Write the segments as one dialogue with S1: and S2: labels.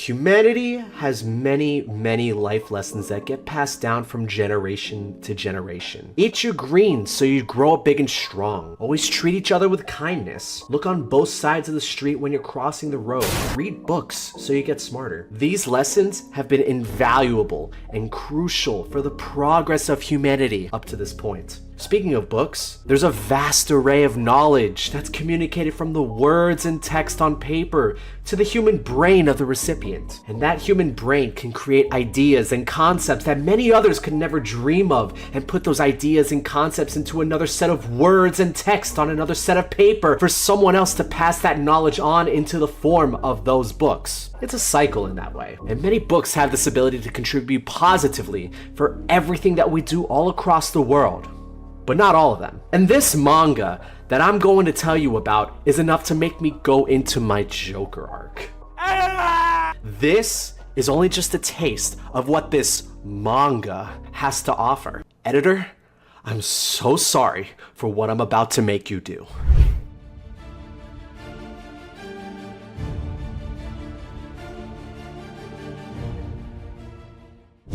S1: Humanity has many, many life lessons that get passed down from generation to generation. Eat your greens so you grow up big and strong. Always treat each other with kindness. Look on both sides of the street when you're crossing the road. Read books so you get smarter. These lessons have been invaluable and crucial for the progress of humanity up to this point. Speaking of books, there's a vast array of knowledge that's communicated from the words and text on paper to the human brain of the recipient. And that human brain can create ideas and concepts that many others could never dream of, and put those ideas and concepts into another set of words and text on another set of paper for someone else to pass that knowledge on into the form of those books. It's a cycle in that way. And many books have this ability to contribute positively for everything that we do all across the world. But not all of them. And this manga that I'm going to tell you about is enough to make me go into my Joker arc. This is only just a taste of what this manga has to offer. Editor, I'm so sorry for what I'm about to make you do.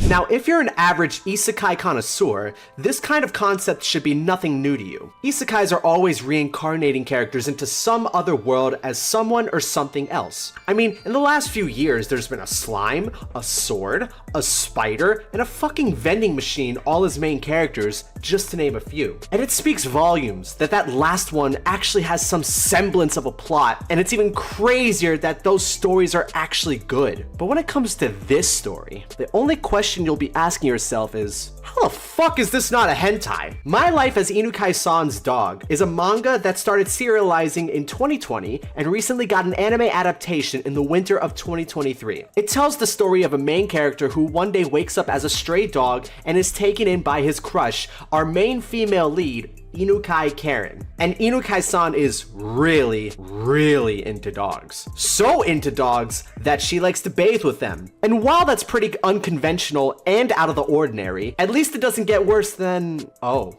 S1: Now, if you're an average isekai connoisseur, this kind of concept should be nothing new to you. Isekais are always reincarnating characters into some other world as someone or something else. I mean, in the last few years, there's been a slime, a sword, a spider, and a fucking vending machine all as main characters, just to name a few. And it speaks volumes that that last one actually has some semblance of a plot, and it's even crazier that those stories are actually good. But when it comes to this story, the only question you'll be asking yourself is, how the fuck is this not a hentai? My Life as Inukai-san's Dog is a manga that started serializing in 2020 and recently got an anime adaptation in the winter of 2023. It tells the story of a main character who one day wakes up as a stray dog and is taken in by his crush, our main female lead, Inukai Karen. And Inukai-san is really, really into dogs. So into dogs that she likes to bathe with them. And while that's pretty unconventional and out of the ordinary, at least it doesn't get worse than, oh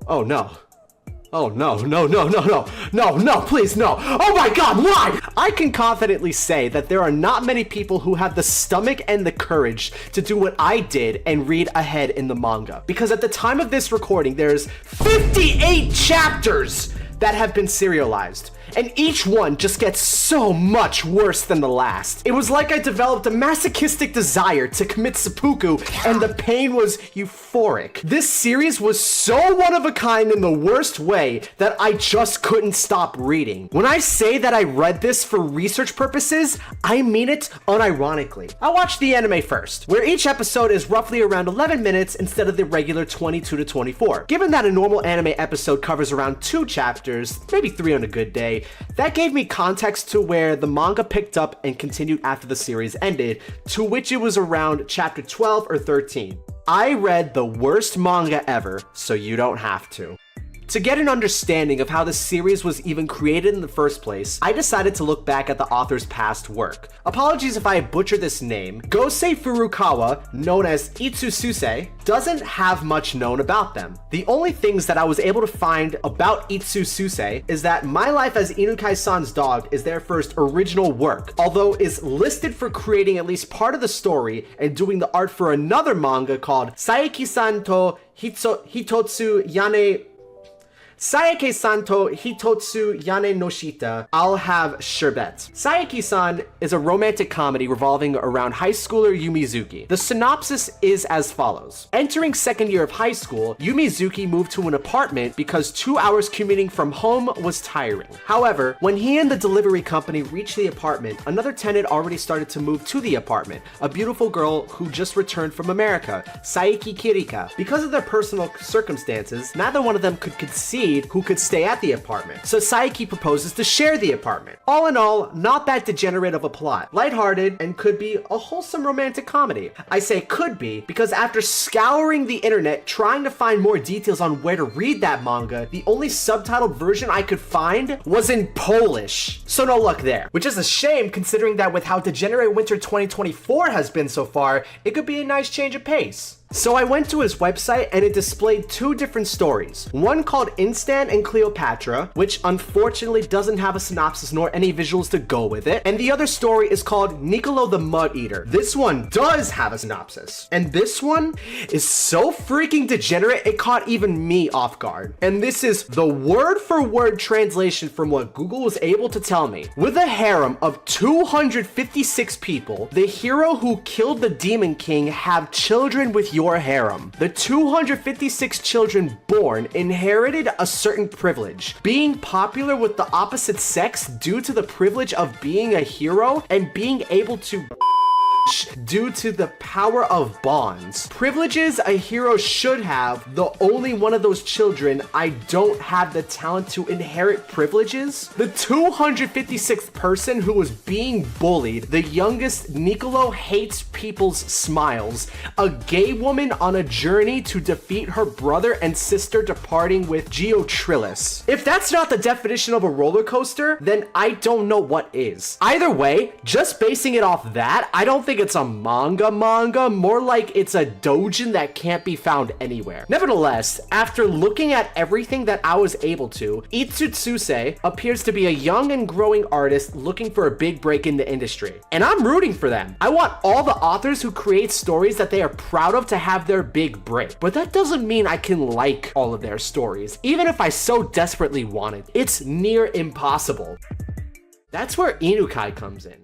S1: no. Oh no, please no. Oh my god, why? I can confidently say that there are not many people who have the stomach and the courage to do what I did and read ahead in the manga. Because at the time of this recording, there's 58 chapters that have been serialized. And each one just gets so much worse than the last. It was like I developed a masochistic desire to commit seppuku, and the pain was euphoric. This series was so one of a kind in the worst way that I just couldn't stop reading. When I say that I read this for research purposes, I mean it unironically. I watched the anime first, where each episode is roughly around 11 minutes instead of the regular 22 to 24. Given that a normal anime episode covers around 2 chapters, maybe 3 on a good day, that gave me context to where the manga picked up and continued after the series ended, to which it was around chapter 12 or 13. I read the worst manga ever, so you don't have to. To get an understanding of how the series was even created in the first place, I decided to look back at the author's past work. Apologies if I butcher this name. Gosei Furukawa, known as Itsususe, doesn't have much known about them. The only things that I was able to find about Itsususe is that My Life as Inukai-san's Dog is their first original work, although is listed for creating at least part of the story and doing the art for another manga called Saeki-san to Hitotsu Yane Saeki-san to Hitotsu Yane no Shita, I'll Have Sherbet. Saeki-san is a romantic comedy revolving around high schooler Yumizuki. The synopsis is as follows. Entering second year of high school, Yumizuki moved to an apartment because 2 hours commuting from home was tiring. However, when he and the delivery company reached the apartment, another tenant already started to move to the apartment, a beautiful girl who just returned from America, Saeki Kirika. Because of their personal circumstances, neither one of them could conceive who could stay at the apartment, so Saeki proposes to share the apartment. All in all, not that degenerate of a plot. Lighthearted and could be a wholesome romantic comedy. I say could be because after scouring the internet trying to find more details on where to read that manga, the only subtitled version I could find was in Polish. So no luck there. Which is a shame considering that with how degenerate winter 2024 has been so far, it could be a nice change of pace. So I went to his website and it displayed two different stories. One called Instant and Cleopatra, which unfortunately doesn't have a synopsis nor any visuals to go with it. And the other story is called Niccolo the Mud Eater. This one does have a synopsis. And this one is so freaking degenerate, it caught even me off guard. And this is the word for word translation from what Google was able to tell me. With a harem of 256 people, the hero who killed the Demon King have children with your harem. The 256 children born inherited a certain privilege, being popular with the opposite sex due to the privilege of being a hero and being able to due to the power of bonds. Privileges a hero should have, the only one of those children I don't have the talent to inherit privileges. The 256th person who was being bullied, the youngest Niccolo hates people's smiles, a gay woman on a journey to defeat her brother and sister departing with Geotrilis. If that's not the definition of a roller coaster, then I don't know what is. Either way, just basing it off that, I don't think it's a manga, more like it's a doujin that can't be found anywhere. Nevertheless, after looking at everything that I was able to, Itsutsuse appears to be a young and growing artist looking for a big break in the industry. And I'm rooting for them. I want all the authors who create stories that they are proud of to have their big break. But that doesn't mean I can like all of their stories, even if I so desperately want it. It's near impossible. That's where Inukai comes in.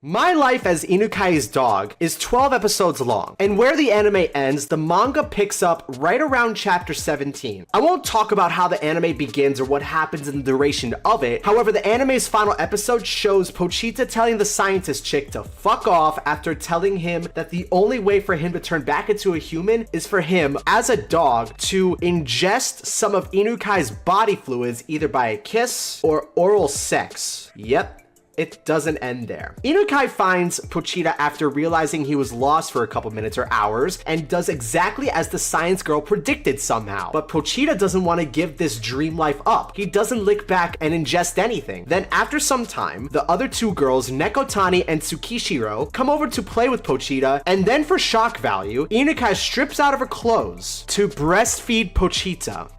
S1: My Life as Inukai's Dog is 12 episodes long, and where the anime ends, the manga picks up right around chapter 17. I won't talk about how the anime begins or what happens in the duration of it. However, the anime's final episode shows Pochita telling the scientist chick to fuck off after telling him that the only way for him to turn back into a human is for him, as a dog, to ingest some of Inukai's body fluids either by a kiss or oral sex. Yep. It doesn't end there. Inukai finds Pochita after realizing he was lost for a couple minutes or hours and does exactly as the science girl predicted somehow. But Pochita doesn't want to give this dream life up. He doesn't lick back and ingest anything. Then after some time, the other two girls, Nekotani and Tsukishiro, come over to play with Pochita, and then for shock value, Inukai strips out of her clothes to breastfeed Pochita.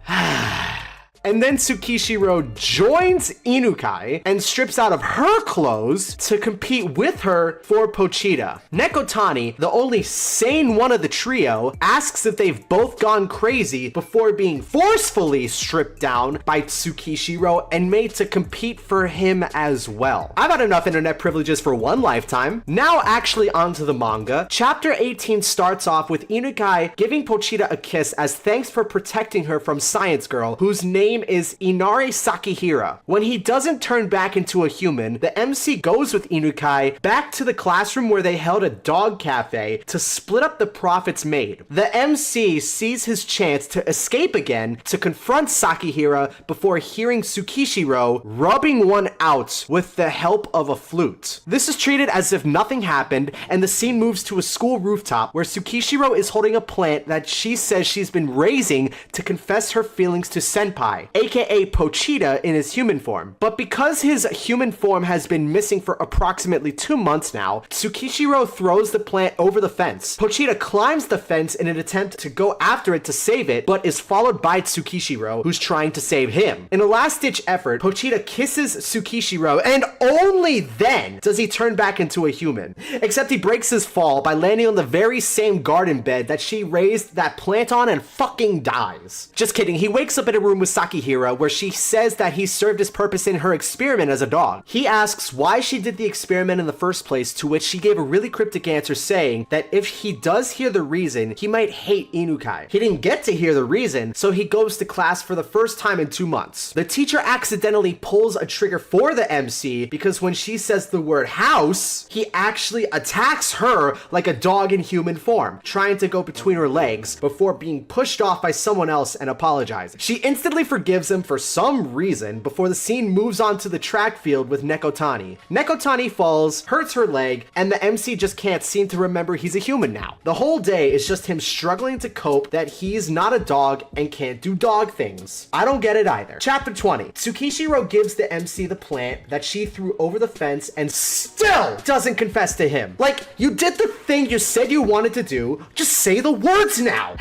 S1: And then Tsukishiro joins Inukai and strips out of her clothes to compete with her for Pochita. Nekotani, the only sane one of the trio, asks if they've both gone crazy before being forcefully stripped down by Tsukishiro and made to compete for him as well. I've had enough internet privileges for one lifetime. Now actually onto the manga. Chapter 18 starts off with Inukai giving Pochita a kiss as thanks for protecting her from Science Girl, whose name is Inari Sakihira. When he doesn't turn back into a human, the MC goes with Inukai back to the classroom where they held a dog cafe to split up the profits made. The MC sees his chance to escape again to confront Sakihira before hearing Tsukishiro rubbing one out with the help of a flute. This is treated as if nothing happened, and the scene moves to a school rooftop where Tsukishiro is holding a plant that she says she's been raising to confess her feelings to Senpai, aka Pochita in his human form. But because his human form has been missing for approximately 2 months now, Tsukishiro throws the plant over the fence. Pochita climbs the fence in an attempt to go after it to save it, but is followed by Tsukishiro, who's trying to save him. In a last-ditch effort, Pochita kisses Tsukishiro, and only then does he turn back into a human. Except he breaks his fall by landing on the very same garden bed that she raised that plant on and fucking dies. Just kidding, he wakes up in a room with Sakihira where she says that he served his purpose in her experiment as a dog. He asks why she did the experiment in the first place, to which she gave a really cryptic answer saying that if he does hear the reason, he might hate Inukai. He didn't get to hear the reason, so he goes to class for the first time in 2 months. The teacher accidentally pulls a trigger for the MC because when she says the word house, he actually attacks her like a dog in human form, trying to go between her legs before being pushed off by someone else and apologizing. She instantly forgets forgives him for some reason before the scene moves on to the track field with Nekotani. Nekotani falls, hurts her leg, and the MC just can't seem to remember he's a human now. The whole day is just him struggling to cope that he's not a dog and can't do dog things. I don't get it either. Chapter 20. Tsukishiro gives the MC the plant that she threw over the fence and still doesn't confess to him. Like, you did the thing you said you wanted to do, just say the words now.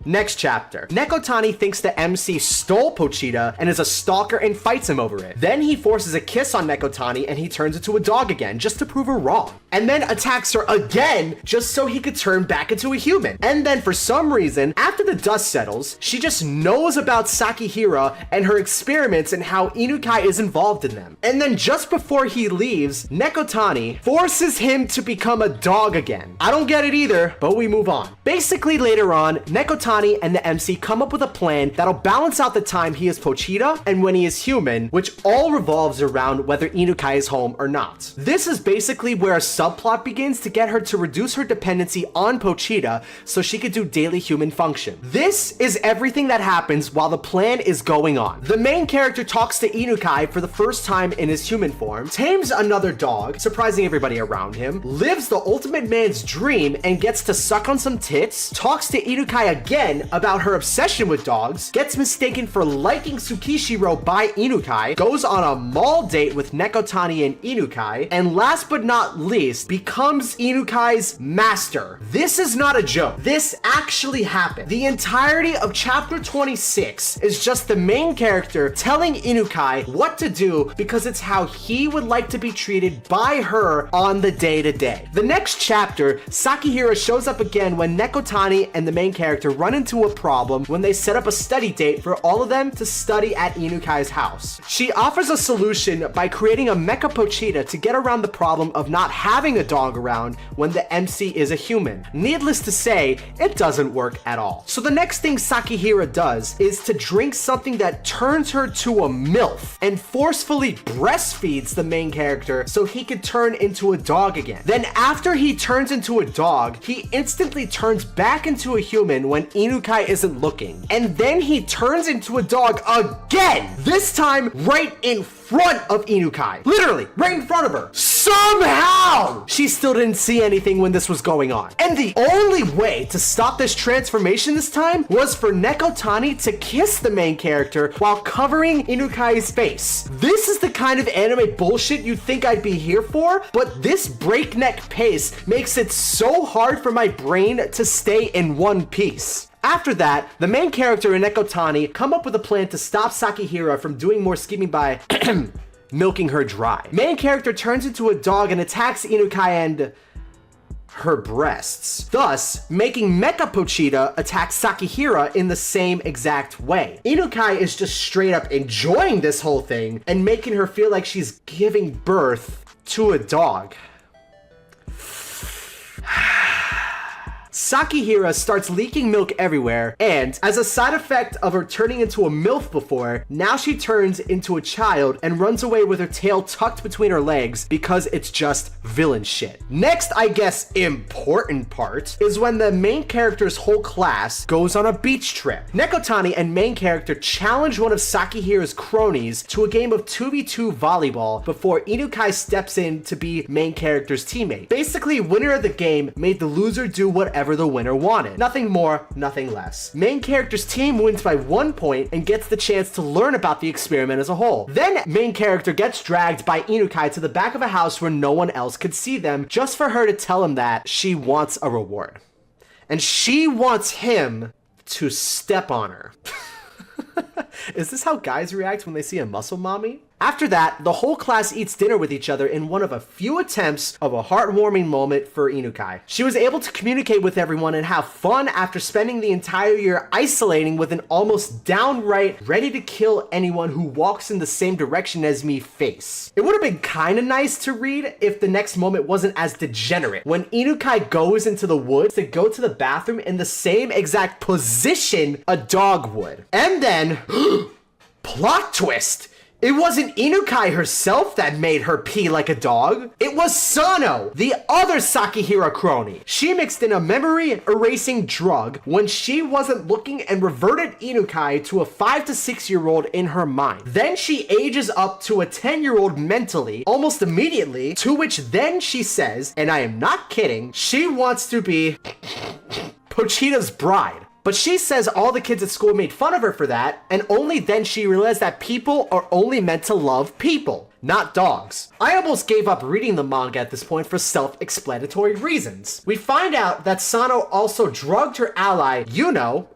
S1: Next chapter. Nekotani thinks the MC stole Pochita and is a stalker and fights him over it. Then he forces a kiss on Nekotani and he turns into a dog again just to prove her wrong. And then attacks her again just so he could turn back into a human. And then for some reason, after the dust settles, she just knows about Sakihira and her experiments and how Inukai is involved in them. And then just before he leaves, Nekotani forces him to become a dog again. I don't get it either, but we move on. Basically later on, Nekotani and the MC come up with a plan that'll balance out the time he is Pochita and when he is human, which all revolves around whether Inukai is home or not. This is basically where a subplot begins to get her to reduce her dependency on Pochita so she could do daily human function. This is everything that happens while the plan is going on. The main character talks to Inukai for the first time in his human form, tames another dog, surprising everybody around him, lives the ultimate man's dream and gets to suck on some tits, talks to Inukai again about her obsession with dogs, gets mistaken for liking Tsukishiro by Inukai, goes on a mall date with Nekotani and Inukai, and last but not least, becomes Inukai's master. This is not a joke. This actually happened. The entirety of chapter 26 is just the main character telling Inukai what to do because it's how he would like to be treated by her on the day-to-day. The next chapter, Sakihira shows up again when Nekotani and the main character run into a problem when they set up a study date for all of them to study at Inukai's house. She offers a solution by creating a Mecha Pochita to get around the problem of not having a dog around when the MC is a human. Needless to say, it doesn't work at all. So the next thing Sakihira does is to drink something that turns her to a MILF and forcefully breastfeeds the main character so he could turn into a dog again. Then after he turns into a dog, he instantly turns back into a human when Inukai isn't looking. And then he turns into a dog again! This time right in front of Inukai. Literally, right in front of her. Somehow! She still didn't see anything when this was going on. And the only way to stop this transformation this time was for Nekotani to kiss the main character while covering Inukai's face. This is the kind of anime bullshit you'd think I'd be here for, but this breakneck pace makes it so hard for my brain to stay in one piece. After that, the main character and Nekotani come up with a plan to stop Sakihira from doing more scheming by milking her dry. Main character turns into a dog and attacks Inukai and her breasts, thus making Mecha Pochita attack Sakihira in the same exact way. Inukai is just straight up enjoying this whole thing and making her feel like she's giving birth to a dog. Sakihira starts leaking milk everywhere, and as a side effect of her turning into a MILF before, now she turns into a child and runs away with her tail tucked between her legs because it's just villain shit. Next, I guess, important part is when the main character's whole class goes on a beach trip. Nekotani and main character challenge one of Sakihira's cronies to a game of 2v2 volleyball before Inukai steps in to be main character's teammate. Basically, winner of the game made the loser do whatever the winner wanted. Nothing more, nothing less. Main character's team wins by 1 point and gets the chance to learn about the experiment as a whole. Then main character gets dragged by Inukai to the back of a house where no one else could see them, just for her to tell him that she wants a reward. And she wants him to step on her. Is this how guys react when they see a muscle mommy? After that, the whole class eats dinner with each other in one of a few attempts of a heartwarming moment for Inukai. She was able to communicate with everyone and have fun after spending the entire year isolating with an almost downright ready to kill anyone who walks in the same direction as me face. It would have been kinda nice to read if the next moment wasn't as degenerate. When Inukai goes into the woods to go to the bathroom in the same exact position a dog would. And then, plot twist! It wasn't Inukai herself that made her pee like a dog. It was Sano, the other Sakihira crony. She mixed in a memory erasing drug when she wasn't looking and reverted Inukai to a 5 to 6 year old in her mind. Then she ages up to a 10-year-old mentally almost immediately, to which then she says, and I am not kidding, she wants to be Pochita's bride. But she says all the kids at school made fun of her for that, and only then she realized that people are only meant to love people, not dogs. I almost gave up reading the manga at this point for self-explanatory reasons. We find out that Sano also drugged her ally, Uno,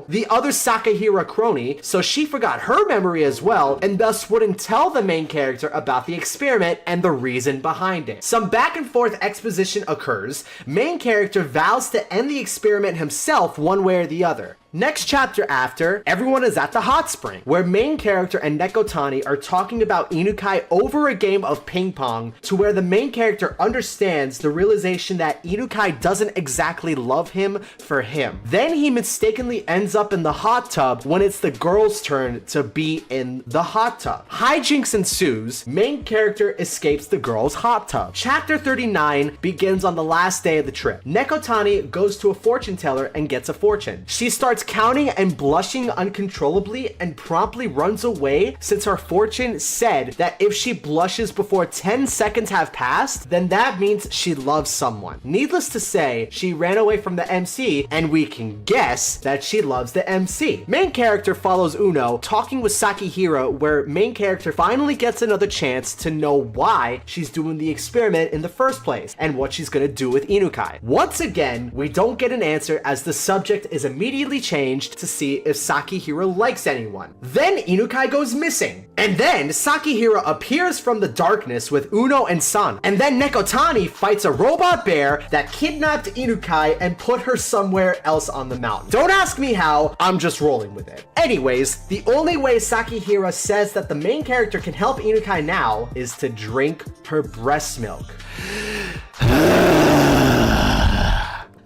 S1: the other Sakihira crony, so she forgot her memory as well, and thus wouldn't tell the main character about the experiment and the reason behind it. Some back and forth exposition occurs. Main character vows to end the experiment himself one way or the other. Next chapter after, everyone is at the hot spring, where main character and Nekotani are talking about Inukai over a game of ping pong, to where the main character understands the realization that Inukai doesn't exactly love him for him. Then he mistakenly ends up in the hot tub when it's the girl's turn to be in the hot tub. Hijinks ensues, main character escapes the girl's hot tub. Chapter 39 begins on the last day of the trip. Nekotani goes to a fortune teller and gets a fortune. She starts counting and blushing uncontrollably and promptly runs away, since her fortune said that if she blushes before 10 seconds have passed, then that means she loves someone. Needless to say, she ran away from the MC, and we can guess that she loves the MC. Main character follows Uno, talking with Sakihira, where main character finally gets another chance to know why she's doing the experiment in the first place, and what she's gonna do with Inukai. Once again, we don't get an answer, as the subject is immediately changed to see if Sakihira likes anyone. Then Inukai goes missing. And then Sakihira appears from the darkness with Uno and San. And then Nekotani fights a robot bear that kidnapped Inukai and put her somewhere else on the mountain. Don't ask me how, I'm just rolling with it. Anyways, the only way Sakihira says that the main character can help Inukai now is to drink her breast milk.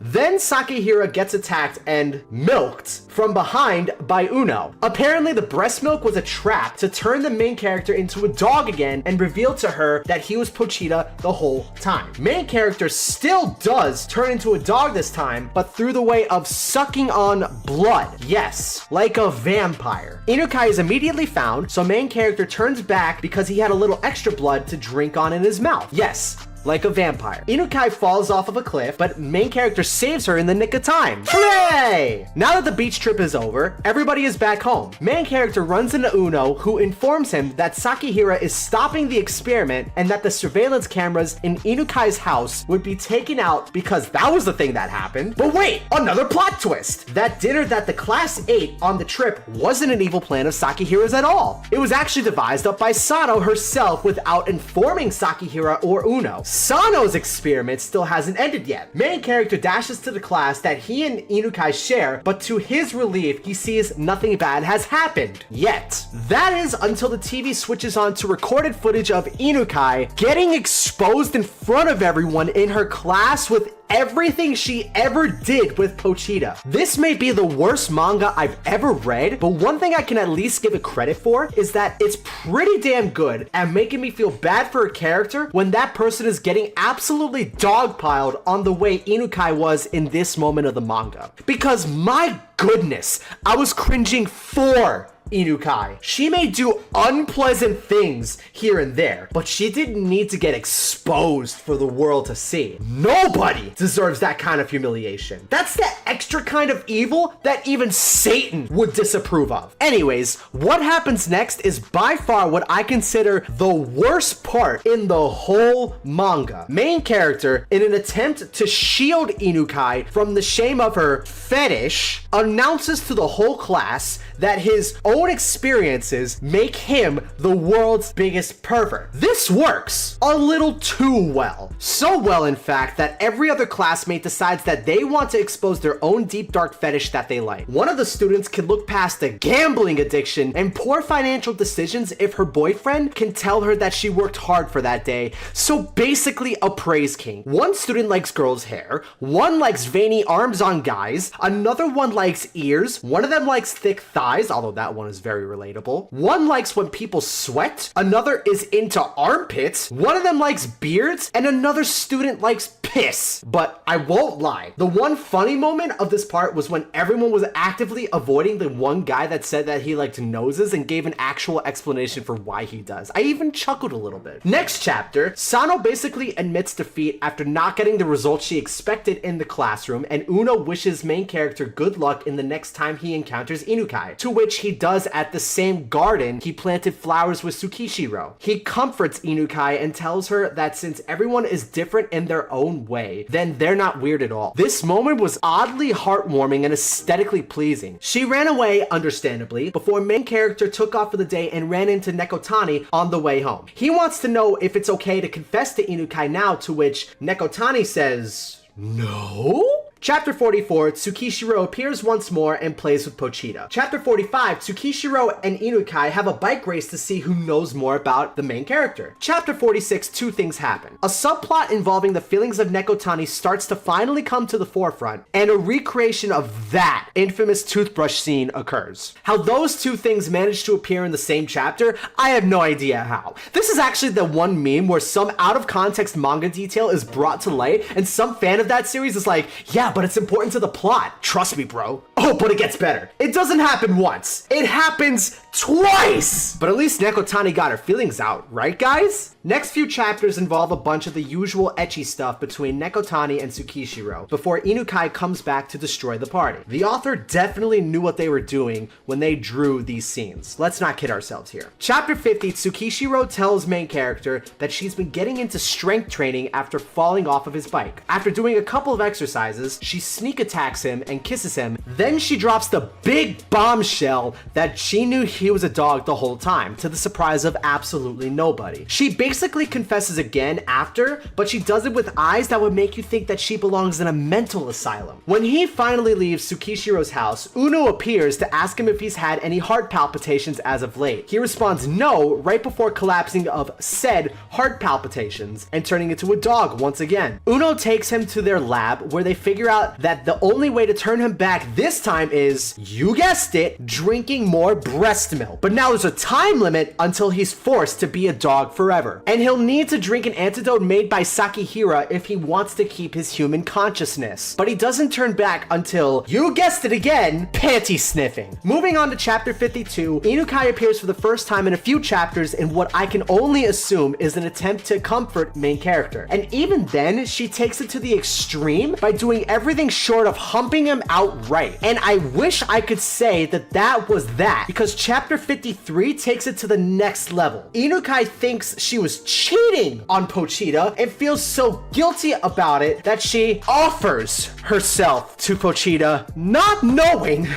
S1: Then Sakihira gets attacked and milked from behind by Uno. Apparently the breast milk was a trap to turn the main character into a dog again and reveal to her that he was Pochita the whole time. Main character still does turn into a dog this time, but through the way of sucking on blood. Yes, like a vampire. Inukai is immediately found, so main character turns back because he had a little extra blood to drink on in his mouth. Yes, like a vampire. Inukai falls off of a cliff, but main character saves her in the nick of time. Hooray! Now that the beach trip is over, everybody is back home. Main character runs into Uno, who informs him that Sakihira is stopping the experiment and that the surveillance cameras in Inukai's house would be taken out because that was the thing that happened. But wait, another plot twist! That dinner that the class ate on the trip wasn't an evil plan of Sakihira's at all. It was actually devised up by Sano herself without informing Sakihira or Uno. Sano's experiment still hasn't ended yet. Main character dashes to the class that he and Inukai share, but to his relief, he sees nothing bad has happened yet. That is until the TV switches on to recorded footage of Inukai getting exposed in front of everyone in her class with everything she ever did with Pochita. This may be the worst manga I've ever read, but one thing I can at least give it credit for is that it's pretty damn good at making me feel bad for a character when that person is getting absolutely dogpiled on the way Inukai was in this moment of the manga. Because my goodness, I was cringing for Inukai. She may do unpleasant things here and there, but she didn't need to get exposed for the world to see. Nobody deserves that kind of humiliation. That's the extra kind of evil that even Satan would disapprove of. Anyways, what happens next is by far what I consider the worst part in the whole manga. Main character, in an attempt to shield Inukai from the shame of her fetish, announces to the whole class that his own experiences make him the world's biggest pervert. This works a little too well. So well, in fact, that every other classmate decides that they want to expose their own deep dark fetish that they like. One of the students can look past a gambling addiction and poor financial decisions if her boyfriend can tell her that she worked hard for that day. So basically a praise king. One student likes girls' hair, one likes veiny arms on guys, another one likes ears, one of them likes thick thighs, eyes, although that one is very relatable. One likes when people sweat, another is into armpits, one of them likes beards, and another student likes piss. But I won't lie, the one funny moment of this part was when everyone was actively avoiding the one guy that said that he liked noses and gave an actual explanation for why he does. I even chuckled a little bit. Next chapter, Sano basically admits defeat after not getting the results she expected in the classroom, and Uno wishes main character good luck in the next time he encounters Inukai, to which he does at the same garden he planted flowers with Tsukishiro. He comforts Inukai and tells her that since everyone is different in their own way, then they're not weird at all. This moment was oddly heartwarming and aesthetically pleasing. She ran away, understandably, before main character took off for the day and ran into Nekotani on the way home. He wants to know if it's okay to confess to Inukai now, to which Nekotani says, "No?" Chapter 44, Tsukishiro appears once more and plays with Pochita. Chapter 45, Tsukishiro and Inukai have a bike race to see who knows more about the main character. Chapter 46, two things happen. A subplot involving the feelings of Nekotani starts to finally come to the forefront, and a recreation of that infamous toothbrush scene occurs. How those two things managed to appear in the same chapter, I have no idea how. This is actually the one meme where some out-of-context manga detail is brought to light, and some fan of that series is like, yeah, but it's important to the plot. Trust me, bro. Oh, but it gets better. It doesn't happen once. It happens twice! But at least Nekotani got her feelings out, right guys? Next few chapters involve a bunch of the usual ecchi stuff between Nekotani and Tsukishiro before Inukai comes back to destroy the party. The author definitely knew what they were doing when they drew these scenes. Let's not kid ourselves here. Chapter 50, Tsukishiro tells main character that she's been getting into strength training after falling off of his bike. After doing a couple of exercises, she sneak attacks him and kisses him. Then she drops the big bombshell that she knew he was a dog the whole time, to the surprise of absolutely nobody. She basically confesses again after, but she does it with eyes that would make you think that she belongs in a mental asylum. When he finally leaves Tsukishiro's house, Uno appears to ask him if he's had any heart palpitations as of late. He responds no right before collapsing of said heart palpitations and turning into a dog once again. Uno takes him to their lab where they figure out that the only way to turn him back this time is, you guessed it, drinking more breast milk. But now there's a time limit until he's forced to be a dog forever. And he'll need to drink an antidote made by Sakihira if he wants to keep his human consciousness. But he doesn't turn back until, you guessed it again, panty sniffing. Moving on to chapter 52, Inukai appears for the first time in a few chapters in what I can only assume is an attempt to comfort main character. And even then, she takes it to the extreme by doing everything short of humping him outright. And I wish I could say that that was that, because chapter 53 takes it to the next level. Inukai thinks she was cheating on Pochita and feels so guilty about it that she offers herself to Pochita, not knowing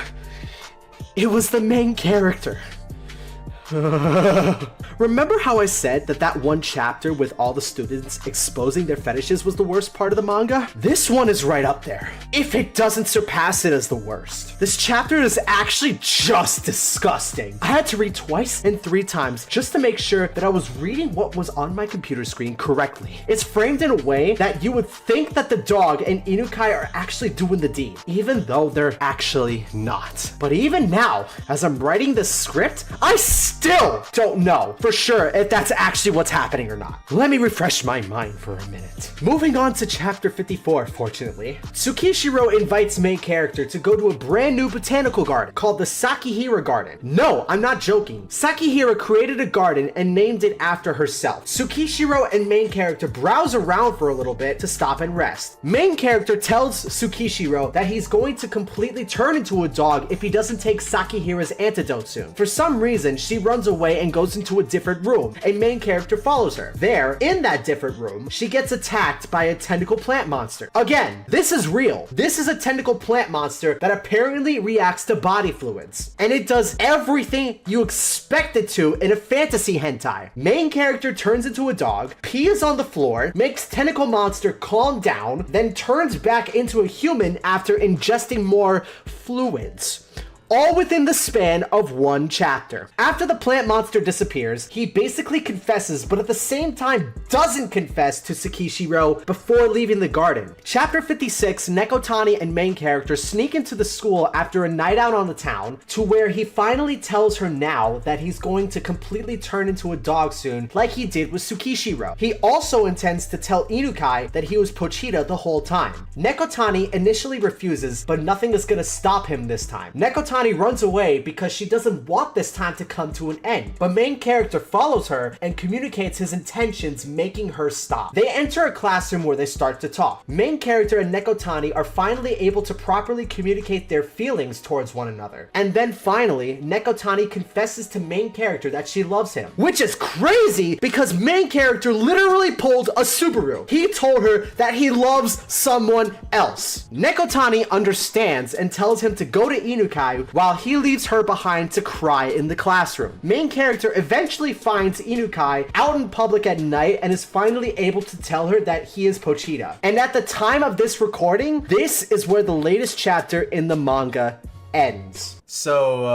S1: it was the main character. Remember how I said that that one chapter with all the students exposing their fetishes was the worst part of the manga? This one is right up there, if it doesn't surpass it as the worst. This chapter is actually just disgusting. I had to read twice and 3 times just to make sure that I was reading what was on my computer screen correctly. It's framed in a way that you would think that the dog and Inukai are actually doing the deed, even though they're actually not. But even now, as I'm writing this script, I still don't know for sure if that's actually what's happening or not. Let me refresh my mind for a minute. Moving on to chapter 54, fortunately. Tsukishiro invites main character to go to a brand new botanical garden called the Sakihira Garden. No, I'm not joking. Sakihira created a garden and named it after herself. Tsukishiro and main character browse around for a little bit to stop and rest. Main character tells Tsukishiro that he's going to completely turn into a dog if he doesn't take Sakihira's antidote soon. For some reason, she runs away and goes into a different room. A main character follows her. There, in that different room, she gets attacked by a tentacle plant monster. Again, this is real. This is a tentacle plant monster that apparently reacts to body fluids. And it does everything you expect it to in a fantasy hentai. Main character turns into a dog, pees on the floor, makes tentacle monster calm down, then turns back into a human after ingesting more fluids. all within the span of one chapter. After the plant monster disappears, he basically confesses, but at the same time doesn't confess to Tsukishiro before leaving the garden. Chapter 56, Nekotani and main character sneak into the school after a night out on the town, to where he finally tells her now that he's going to completely turn into a dog soon, like he did with Tsukishiro. He also intends to tell Inukai that he was Pochita the whole time. Nekotani initially refuses, but nothing is gonna stop him this time. Nekotani runs away because she doesn't want this time to come to an end, but main character follows her and communicates his intentions, making her stop. They enter a classroom where they start to talk. Main character and Nekotani are finally able to properly communicate their feelings towards one another. And then finally, Nekotani confesses to main character that she loves him, which is crazy because main character literally pulled a Subaru. He told her that he loves someone else. Nekotani understands and tells him to go to Inukai while he leaves her behind to cry in the classroom. Main character eventually finds Inukai out in public at night and is finally able to tell her that he is Pochita. And at the time of this recording, this is where the latest chapter in the manga ends.
S2: So,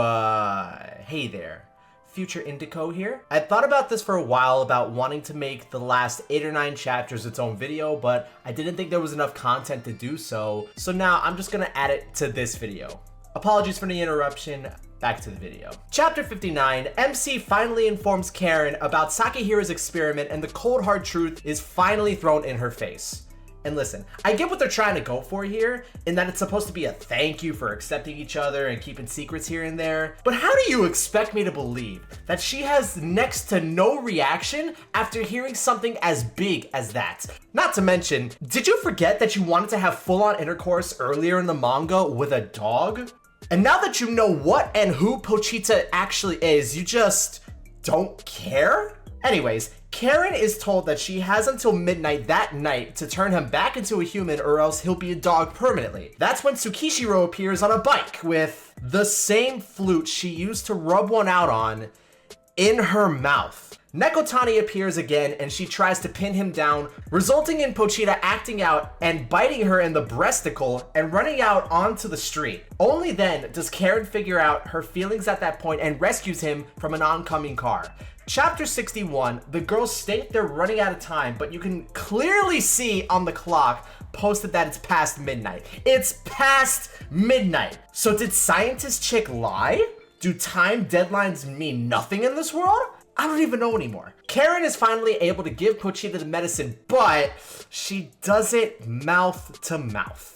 S2: hey there. Future Indico here. I thought about this for a while about wanting to make the last 8 or 9 chapters its own video, but I didn't think there was enough content to do so. So now I'm just gonna add it to this video. Apologies for the interruption. Back to the video. Chapter 59, MC finally informs Karen about Sakihira's experiment and the cold hard truth is finally thrown in her face. And listen, I get what they're trying to go for here, in that it's supposed to be a thank you for accepting each other and keeping secrets here and there. But how do you expect me to believe that she has next to no reaction after hearing something as big as that? Not to mention, did you forget that you wanted to have full-on intercourse earlier in the manga with a dog? And now that you know what and who Pochita actually is, you just don't care? Anyways, Karen is told that she has until midnight that night to turn him back into a human or else he'll be a dog permanently. That's when Tsukishiro appears on a bike with the same flute she used to rub one out on in her mouth. Nekotani appears again and she tries to pin him down, resulting in Pochita acting out and biting her in the breasticle and running out onto the street. Only then does Karen figure out her feelings at that point and rescues him from an oncoming car. Chapter 61, the girls state they're running out of time, but you can clearly see on the clock posted that it's past midnight. It's past midnight. So did scientist chick lie? Do time deadlines mean nothing in this world? I don't even know anymore. Karen is finally able to give Pochita the medicine, but she does it mouth to mouth.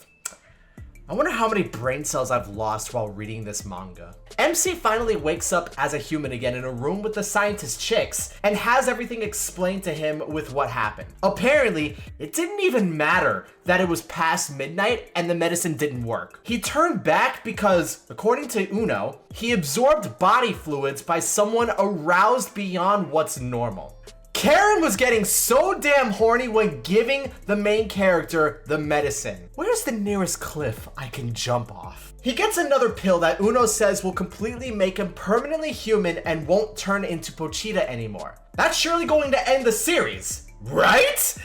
S2: I wonder how many brain cells I've lost while reading this manga. MC finally wakes up as a human again in a room with the scientist chicks and has everything explained to him with what happened. Apparently, it didn't even matter that it was past midnight and the medicine didn't work. He turned back because, according to Uno, he absorbed body fluids by someone aroused beyond what's normal. Karen was getting so damn horny when giving the main character the medicine. Where's the nearest cliff I can jump off? He gets another pill that Uno says will completely make him permanently human and won't turn into Pochita anymore. That's surely going to end the series, right?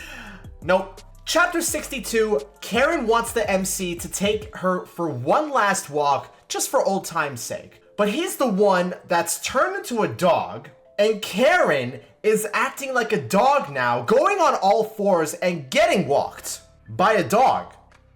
S2: Nope. Chapter 62, Karen wants the MC to take her for one last walk just for old time's sake. But he's the one that's turned into a dog, and Karen is acting like a dog now, going on all fours and getting walked by a dog.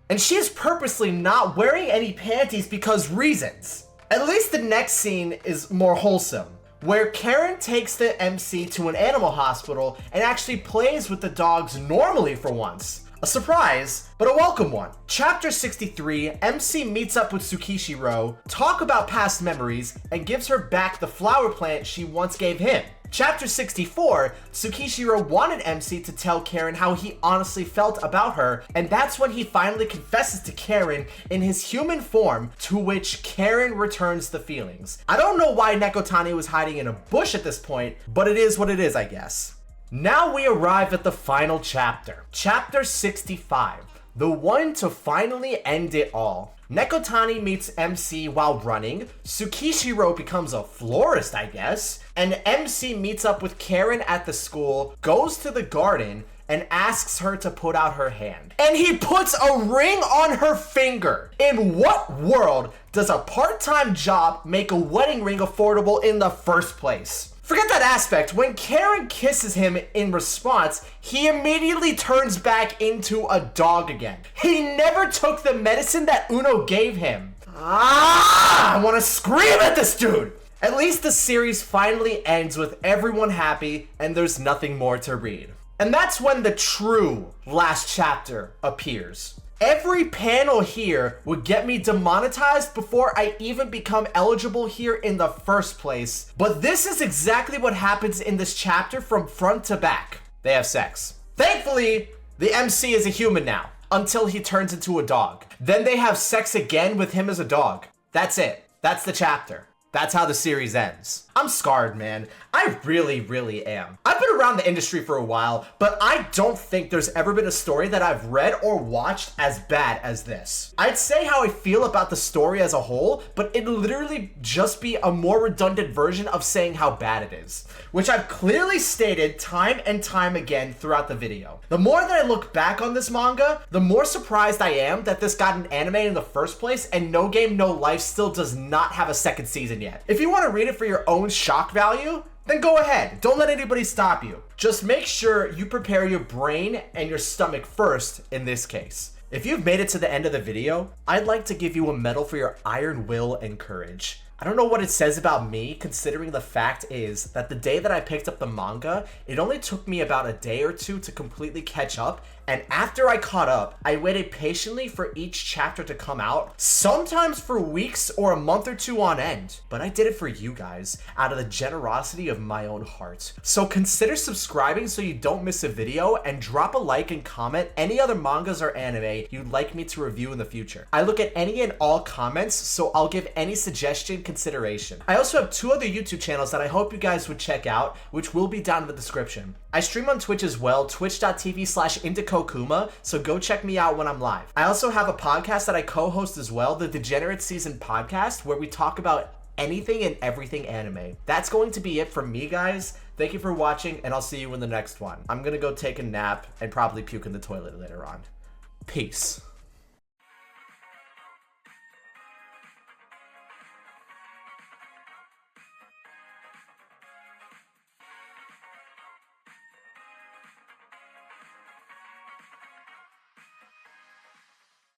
S2: And she is purposely not wearing any panties because reasons. At least the next scene is more wholesome, where Karen takes the MC to an animal hospital and actually plays with the dogs normally for once. A surprise, but a welcome one. Chapter 63, MC meets up with Tsukishiro, talk about past memories, and gives her back the flower plant she once gave him. Chapter 64, Tsukishiro wanted MC to tell Karen how he honestly felt about her, and that's when he finally confesses to Karen in his human form, to which Karen returns the feelings. I don't know why Nekotani was hiding in a bush at this point, but it is what it is, I guess. Now we arrive at the final chapter. Chapter 65, the one to finally end it all. Nekotani meets MC while running, Tsukishiro becomes a florist, I guess, and MC meets up with Karen at the school, goes to the garden, and asks her to put out her hand. And he puts a ring on her finger. In what world does a part-time job make a wedding ring affordable in the first place? Forget that aspect. When Karen kisses him in response, he immediately turns back into a dog again. He never took the medicine that Uno gave him. I want to scream at this dude. At least the series finally ends with everyone happy and there's nothing more to read. And that's when the true last chapter appears. Every panel here would get me demonetized before I even become eligible here in the first place. But this is exactly what happens in this chapter from front to back. They have sex. Thankfully, the MC is a human now, until he turns into a dog. Then they have sex again with him as a dog. That's it. That's the chapter. That's how the series ends. I'm scarred, man. I really am. I've been around the industry for a while, but I don't think there's ever been a story that I've read or watched as bad as this. I'd say how I feel about the story as a whole, but it'd literally just be a more redundant version of saying how bad it is, which I've clearly stated time and time again throughout the video. The more that I look back on this manga, the more surprised I am that this got an anime in the first place and No Game No Life still does not have a second season yet. If you want to read it for your own shock value, then go ahead. Don't let anybody stop you. Just make sure you prepare your brain and your stomach first in this case. If you've made it to the end of the video, I'd like to give you a medal for your iron will and courage. I don't know what it says about me, considering the fact is that the day that I picked up the manga, it only took me about a day or two to completely catch up, and after I caught up, I waited patiently for each chapter to come out, sometimes for weeks or a month or two on end. But I did it for you guys, out of the generosity of my own heart. So consider subscribing so you don't miss a video, and drop a like and comment any other mangas or anime you'd like me to review in the future. I look at any and all comments, so I'll give any suggestion consideration. I also have 2 other YouTube channels that I hope you guys would check out, which will be down in the description. I stream on Twitch as well, twitch.tv/IndicokUma, so go check me out when I'm live. I also have a podcast that I co-host as well, the Degenerate Season Podcast, where we talk about anything and everything anime. That's going to be it from me, guys. Thank you for watching, and I'll see you in the next one. I'm gonna go take a nap and probably puke in the toilet later on. Peace.